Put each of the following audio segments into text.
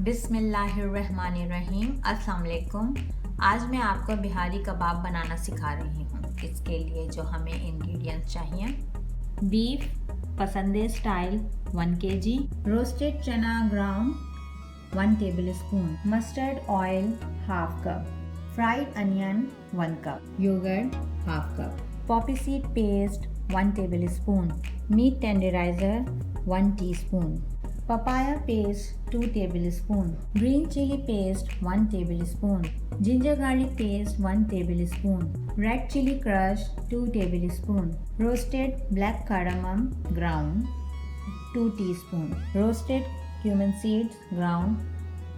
बिस्मिल्लाहिर्रहमानिर्रहीम। अस्सलाम वालेकुम। आज मैं आपको बिहारी कबाब बनाना सिखा रही हूँ। इसके लिए जो हमें इंग्रेडिएंट्स चाहिए: beef pasande style 1 kg, roasted chana ground 1 tablespoon, mustard oil 1/2 cup, fried onion 1 cup, yoghurt 1/2 cup, poppy seed paste 1 tablespoon, meat tenderiser 1 teaspoon, papaya paste 2 tablespoon, green chili paste 1 tablespoon, ginger garlic paste 1 tablespoon, red chili crush 2 tablespoon, roasted black cardamom ground 2 teaspoon, roasted cumin seeds ground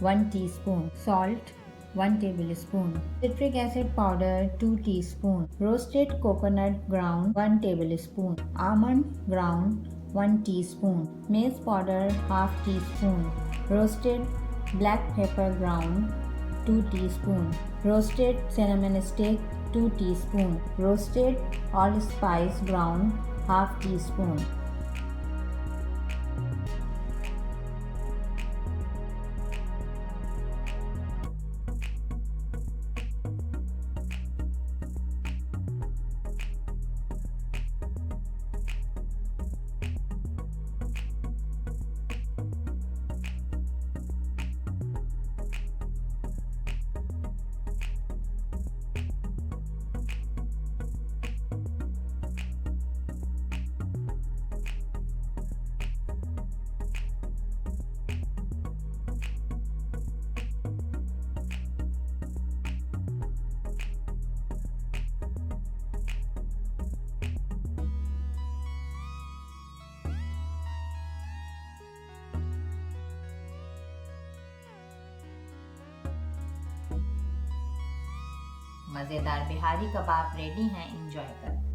1 teaspoon, salt 1 tablespoon, citric acid powder 2 teaspoon, roasted coconut ground 1 tablespoon, almond ground 1 teaspoon, maize powder 1/2 teaspoon, roasted black pepper ground 2 teaspoon, roasted cinnamon stick 2 teaspoon, roasted allspice ground 1/2 teaspoon. मज़ेदार बिहारी कबाब ready हैं। Enjoy करें।